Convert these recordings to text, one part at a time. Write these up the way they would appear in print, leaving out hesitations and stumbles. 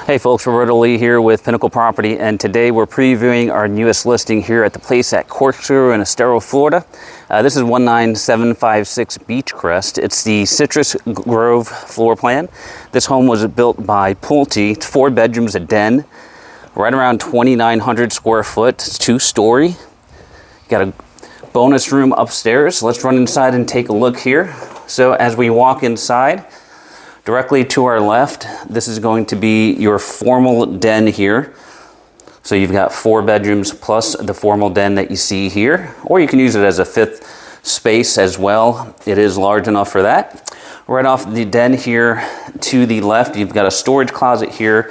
Hey folks, Roberto here with Pinnacle Property, and today we're previewing our newest listing here at the place at Corkscrew in Estero, Florida. This is 19756 Beechcrest. It's the Citrus Grove floor plan. This home was built by Pulte. It's 4 bedrooms, a den, right around 2,900 square foot. It's 2-story. Got a bonus room upstairs. Let's run inside and take a look here. So as we walk inside, directly to our left, this is going to be your formal den here. So you've got 4 bedrooms plus the formal den that you see here, or you can use it as a 5th space as well. It is large enough for that. Right off the den here to the left, you've got a storage closet here.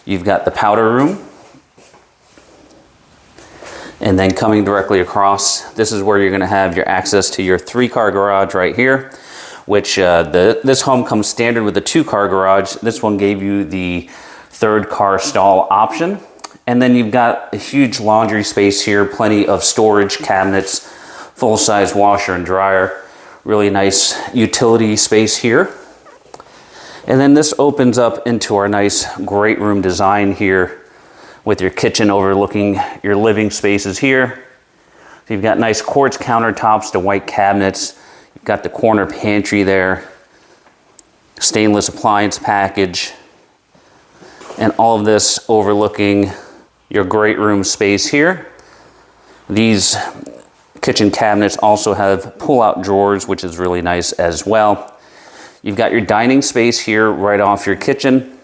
You've got the powder room. And then coming directly across, this is where you're gonna have your access to your 3-car garage right here, which this home comes standard with a 2-car garage. This one gave you the 3rd car stall option. And then you've got a huge laundry space here, plenty of storage cabinets, full-size washer and dryer, really nice utility space here. And then this opens up into our nice great room design here with your kitchen overlooking your living spaces here. So you've got nice quartz countertops to white cabinets. You've got the corner pantry there, stainless appliance package, and all of this overlooking your great room space here. These kitchen cabinets also have pull-out drawers, which is really nice as well. You've got your dining space here right off your kitchen,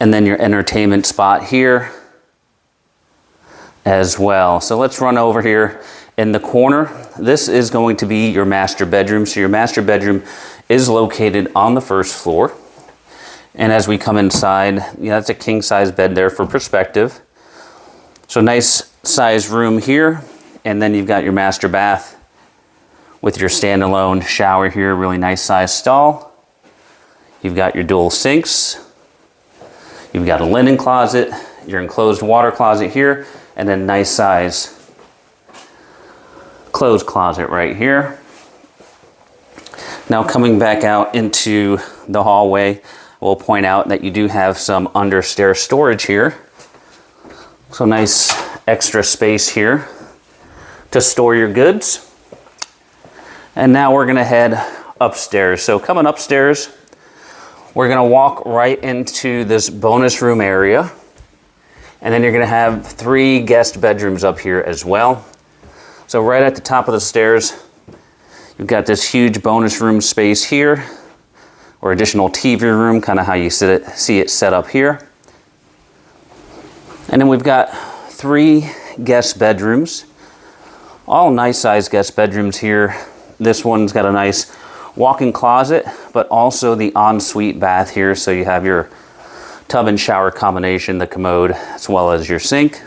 and then your entertainment spot here as well. So let's run over here. In the corner, this is going to be your master bedroom. So your master bedroom is located on the 1st floor. And as we come inside, that's a king size bed there for perspective. So nice size room here. And then you've got your master bath with your standalone shower here, really nice size stall. You've got your dual sinks. You've got a linen closet, your enclosed water closet here, and then nice size clothes closet right here. Now coming back out into the hallway, we'll point out that you do have some under stair storage here. So nice extra space here to store your goods. And now we're gonna head upstairs. So coming upstairs, we're gonna walk right into this bonus room area. And then you're gonna have 3 guest bedrooms up here as well. So right at the top of the stairs, you've got this huge bonus room space here, or additional TV room, kind of how you see it set up here. And then we've got 3 guest bedrooms, all nice sized guest bedrooms here. This one's got a nice walk-in closet, but also the ensuite bath here. So you have your tub and shower combination, the commode, as well as your sink.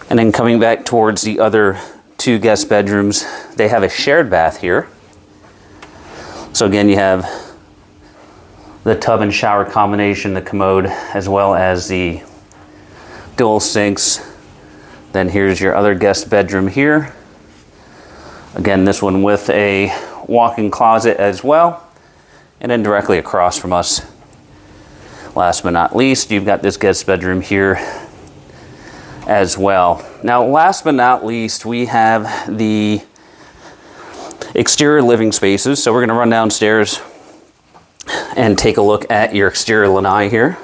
And then coming back towards the other 2 guest bedrooms, they have a shared bath here. So again, you have the tub and shower combination, the commode, as well as the dual sinks. Then here's your other guest bedroom here. Again, this one with a walk-in closet as well. And then directly across from us, last but not least, you've got this guest bedroom here as well. Now, last but not least, we have the exterior living spaces. So we're gonna run downstairs and take a look at your exterior lanai here.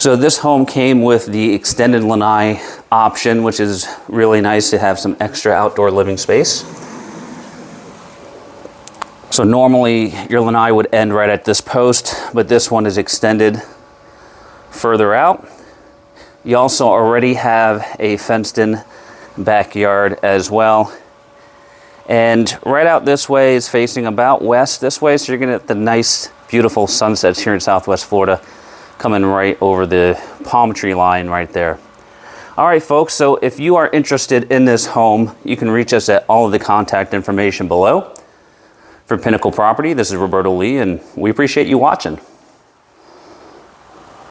So this home came with the extended lanai option, which is really nice to have some extra outdoor living space. So normally your lanai would end right at this post, but this one is extended further out. You also already have a fenced-in backyard as well. And right out this way is facing about west this way, so you're gonna get the nice, beautiful sunsets here in Southwest Florida coming right over the palm tree line right there. All right, folks, so if you are interested in this home, you can reach us at all of the contact information below. For Pinnacle Property, this is Roberto Lee, and we appreciate you watching.